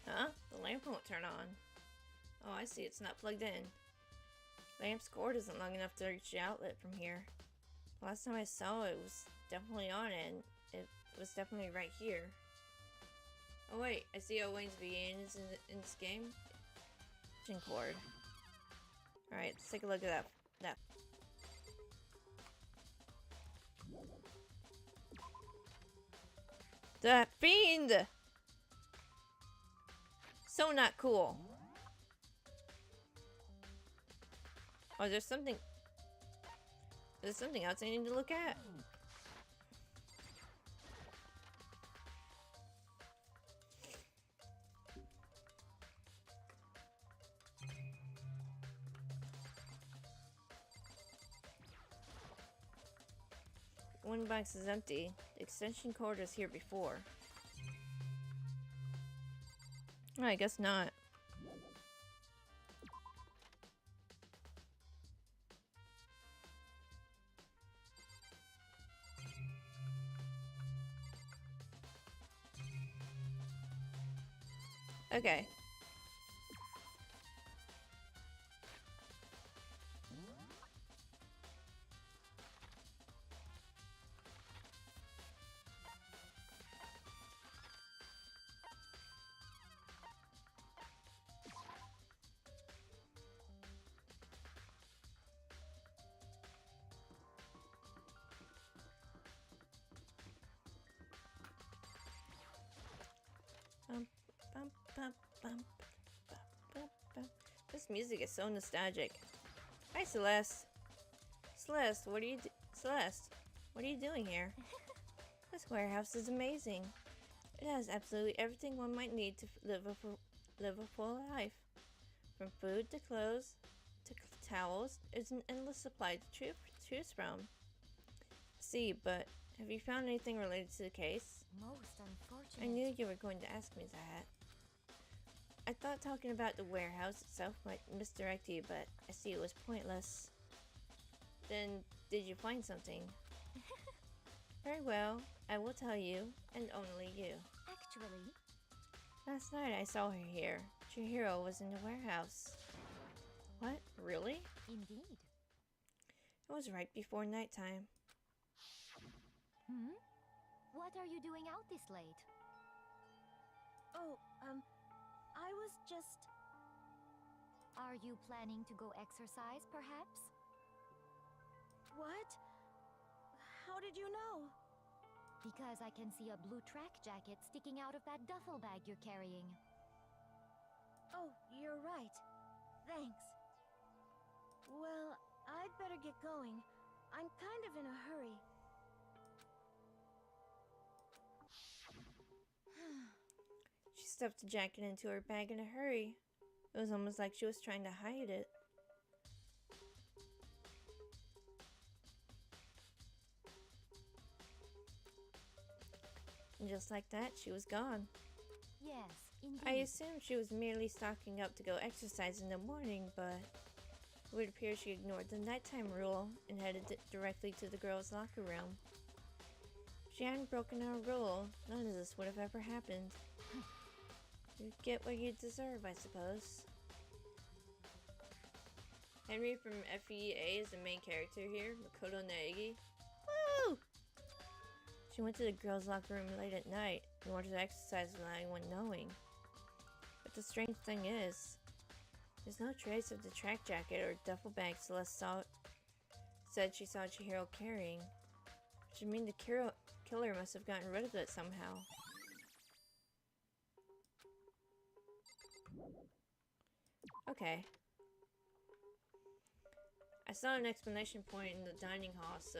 Huh? The lamp won't turn on. Oh, I see. It's not plugged in. Lamp's cord isn't long enough to reach the outlet from here. Last time I saw it, it was definitely on and it was definitely right here. Oh wait, I see how Wayne's being is in this game. Cord. Alright, let's take a look at that. The fiend! So not cool. Oh, there's something else I need to look at. One box is empty. The extension cord was here before. Oh, I guess not. Okay. This music is so nostalgic. Hi, Celeste. Celeste, what are you doing here? This warehouse is amazing. It has absolutely everything one might need to live a full life. From food to clothes to towels, there's an endless supply to choose from. See, but have you found anything related to the case? Most unfortunate. I knew you were going to ask me that. I thought talking about the warehouse itself might misdirect you, but I see it was pointless. Then, did you find something? Very well, I will tell you, and only you. Actually, Last night I saw her here. Chihiro was in the warehouse. What? Really? indeed. It was right before nighttime. What are you doing out this late? Oh, I was just... Are you planning to go exercise, perhaps? What? How did you know? Because I can see a blue track jacket sticking out of that duffel bag you're carrying. Oh, you're right. Thanks. Well, I'd better get going. I'm kind of in a hurry. She stuffed the jacket into her bag in a hurry. It was almost like she was trying to hide it. And just like that, she was gone. Yes, indeed. I assumed she was merely stocking up to go exercise in the morning, but it would appear she ignored the nighttime rule and headed directly to the girls' locker room. If she hadn't broken our rule, none of this would have ever happened. You get what you deserve, I suppose. Henry from FEA is the main character here, Makoto Naegi. Woo! She went to the girls' locker room late at night and wanted to exercise without anyone knowing. But the strange thing is, there's no trace of the track jacket or duffel bag Celeste said she saw Chihiro carrying. Which would mean the killer must have gotten rid of it somehow. Okay. I saw an explanation point in the dining hall, so...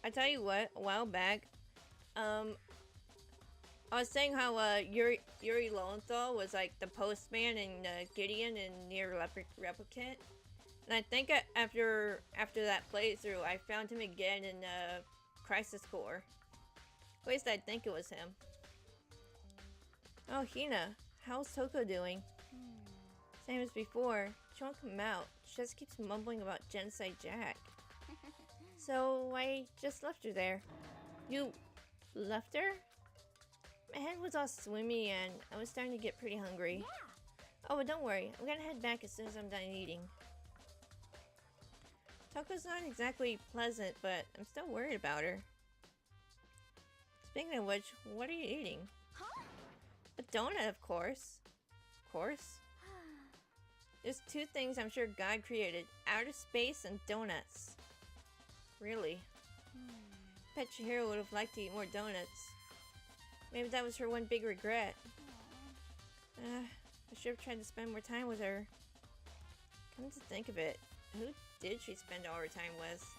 I tell you what, a while back, I was saying how Yuri Lowenthal was like the postman in Gideon and Near Replicant, and I think after that playthrough, I found him again in Crisis Core. At least I think it was him. Oh, Hina, how's Toko doing? Same as before. She won't come out. She just keeps mumbling about Genocide Jack. So I just left her there. You left her? My head was all swimmy and I was starting to get pretty hungry. Yeah. Oh, but don't worry. I'm gonna head back as soon as I'm done eating. Toko's not exactly pleasant, but I'm still worried about her. Speaking of which, what are you eating? Huh? A donut, of course. Of course. There's two things I'm sure God created. Outer space and donuts. Really? Bet Chihiro would have liked to eat more donuts. Maybe that was her one big regret. I should have tried to spend more time with her. Come to think of it, who did she spend all her time with?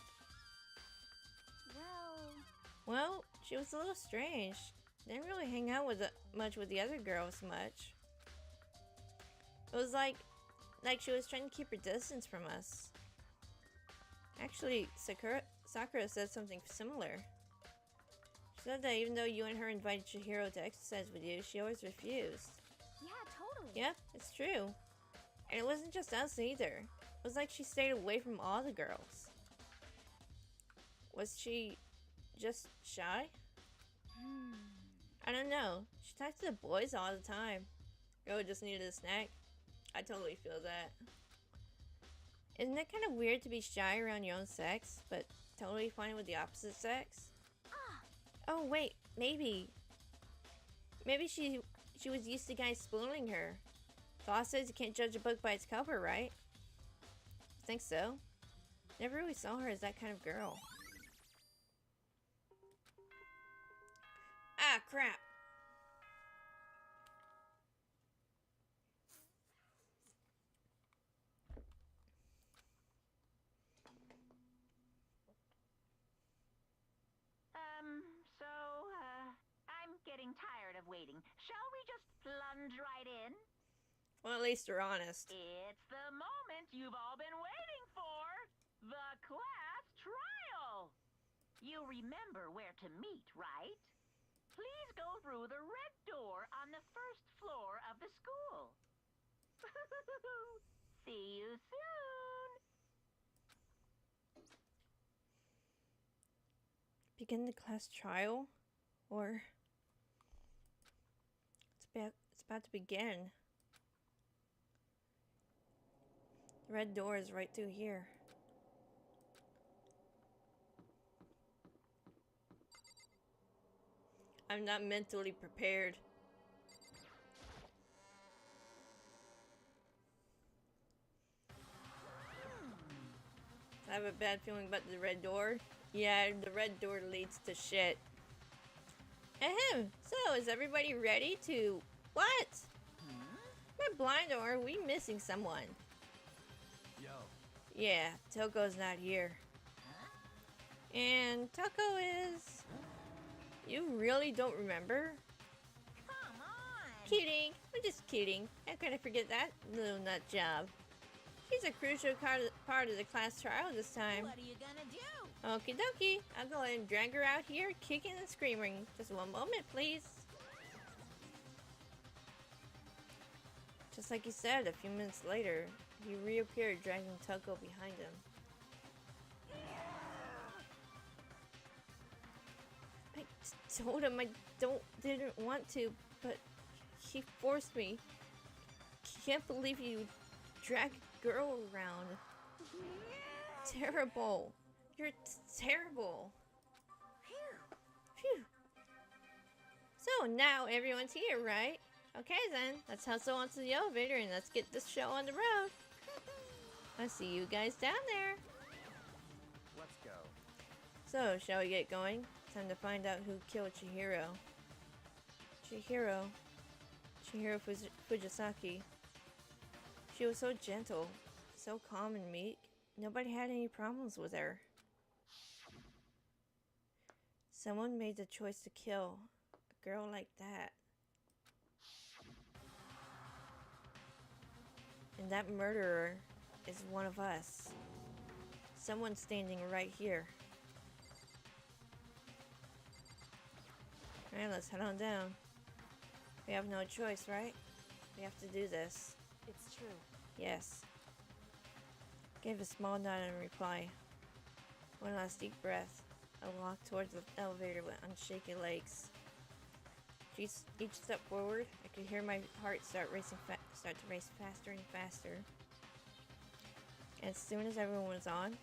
Well, she was a little strange. Didn't really hang out with much with the other girls much. It was like she was trying to keep her distance from us. Actually, Sakura said something similar. She said that even though you and her invited Chihiro to exercise with you, she always refused. Yeah, totally. Yep, it's true. And it wasn't just us either. It was like she stayed away from all the girls. Was she just shy? I don't know. She talked to the boys all the time. Girl just needed a snack. I totally feel that. Isn't it kind of weird to be shy around your own sex, but totally fine with the opposite sex? Oh wait, maybe she was used to guys spooning her. The law says you can't judge a book by its cover, right? I think so. Never really saw her as that kind of girl. Ah, crap. I'm getting tired of waiting. Shall we just plunge right in? Well, at least you're honest. It's the moment you've all been waiting for. The class trial. You remember where to meet, right? Please go through the red door on the first floor of the school. See you soon. Begin the class trial? Or... It's about to begin. The red door is right through here. I'm not mentally prepared. I have a bad feeling about the red door. Yeah, the red door leads to shit. Ahem. So, is everybody ready to... What? Am I blind or are we missing someone? Yo. Yeah, Toko's not here. And Toko is... You really don't remember? Come on. Kidding. I'm just kidding. How could I forget that little nut job? She's a crucial part of the class trial this time. What are you gonna do? Okie dokie. I'll go ahead and drag her out here, kicking and screaming. Just one moment, please. Just like you said, a few minutes later, he reappeared, dragging Toko behind him. Hey, told him I didn't want to, but he forced me. Can't believe you drag a girl around. Terrible. You're terrible. Phew. So now everyone's here, right? Okay then, let's hustle onto the elevator and let's get this show on the road. I'll see you guys down there. Let's go. So, shall we get going? Time to find out who killed Chihiro. Chihiro Fujisaki. She was so gentle, so calm and meek. Nobody had any problems with her. Someone made the choice to kill a girl like that. And that murderer is one of us. Someone standing right here. Alright, let's head on down. We have no choice, right? We have to do this. It's true. Yes. Gave a small nod in reply. One last deep breath. I walked towards the elevator with unshaky legs. Each step forward, I could hear my heart start to race faster and faster. And as soon as everyone was on,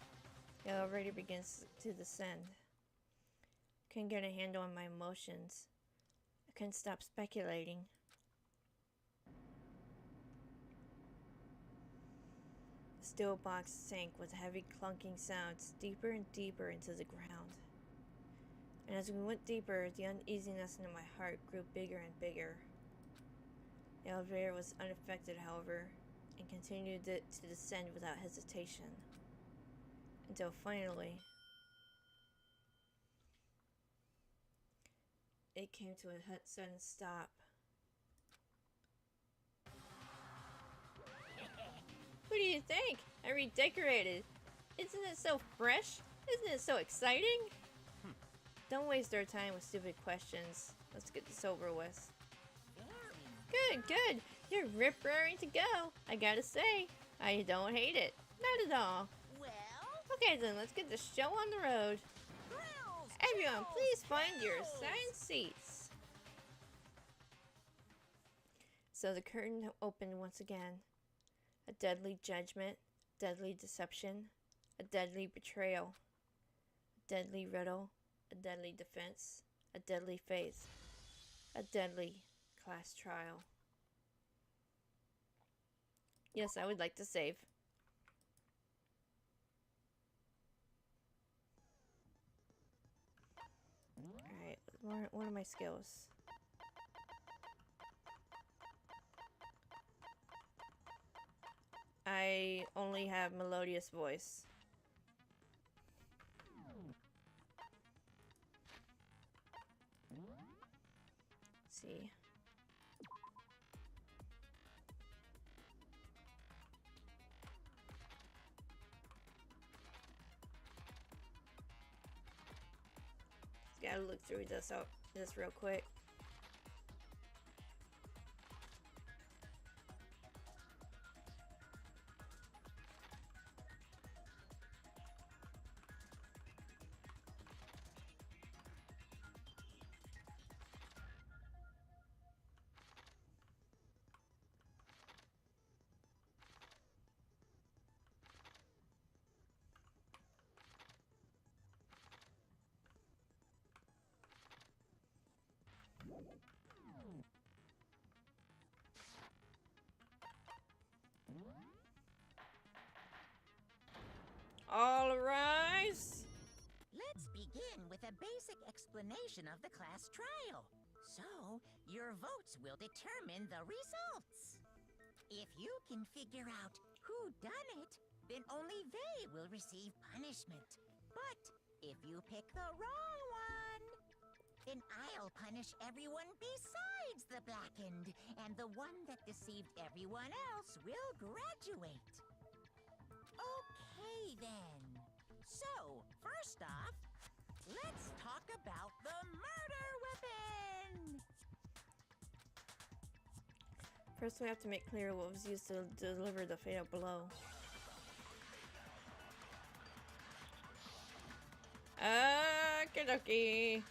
the elevator begins to descend. Couldn't get a handle on my emotions. I couldn't stop speculating. The steel box sank with heavy clunking sounds deeper and deeper into the ground. And as we went deeper, the uneasiness in my heart grew bigger and bigger. The elevator was unaffected, however, and continued to descend without hesitation. Until finally, it came to a sudden stop. What do you think? I redecorated. Isn't it so fresh? Isn't it so exciting? Don't waste our time with stupid questions. Let's get this over with. Good. You're rip-roaring to go. I gotta say, I don't hate it. Not at all. Well, Okay then, let's get the show on the road. Everyone, please find your assigned seats. So the curtain opened once again. A deadly judgment, deadly deception, a deadly betrayal, a deadly riddle, a deadly defense, a deadly faith, a deadly class trial. Yes, I would like to save. Alright, what are my skills? I only have melodious voice. Let's see. Gotta look through this real quick. All rise. Let's begin with a basic explanation of the class trial. So, your votes will determine the results. If you can figure out who done it, then only they will receive punishment. But if you pick the wrong one, then I'll punish everyone besides the blackened, and the one that deceived everyone else will graduate. Okay, then. So, first off, let's talk about the murder weapon! First, we have to make clear what was used to deliver the fatal blow. Okie dokie.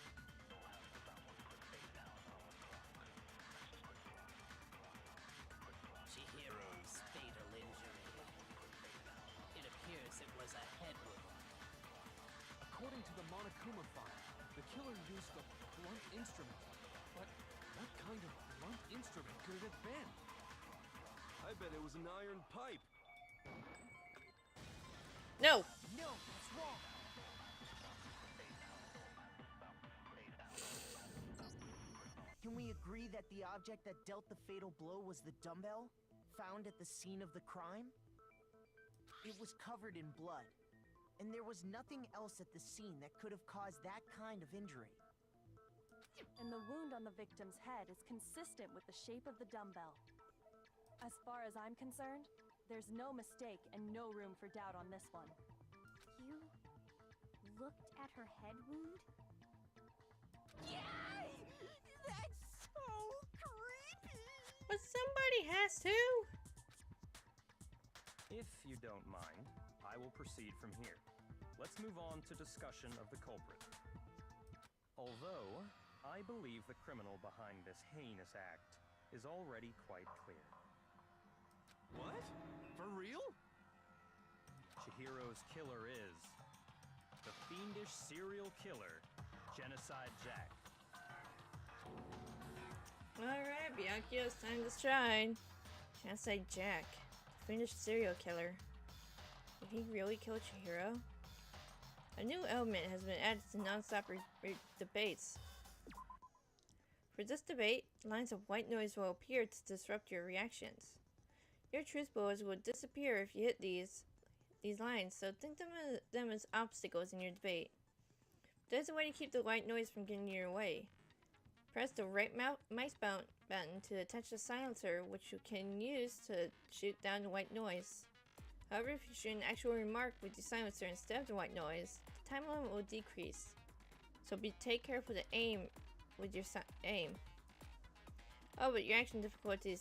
killer used a blunt instrument. But what kind of blunt instrument could it have been? I bet it was an iron pipe. No! No, that's wrong. Can we agree that the object that dealt the fatal blow was the dumbbell found at the scene of the crime? It was covered in blood, and there was nothing else at the scene that could have caused that kind of injury. And the wound on the victim's head is consistent with the shape of the dumbbell. As far as I'm concerned, there's no mistake and no room for doubt on this one. You looked at her head wound? Yay! That's so creepy! But somebody has to! If you don't mind, I will proceed from here. Let's move on to discussion of the culprit. Although, I believe the criminal behind this heinous act is already quite clear. What? For real? Chihiro's killer is the fiendish serial killer, Genocide Jack. Alright, Bianchio, it's time to shine. Can't say Jack. The fiendish serial killer. Did he really kill Chihiro? A new element has been added to non-stop debates. For this debate, lines of white noise will appear to disrupt your reactions. Your truth bullets will disappear if you hit these lines, so think of them as obstacles in your debate. There's a way to keep the white noise from getting in your way. Press the right mouse button to attach the silencer, which you can use to shoot down the white noise. However, if you shoot an actual remark with the silencer instead of the white noise, the time limit will decrease. So take careful to aim with your aim. Oh, but your action difficulty is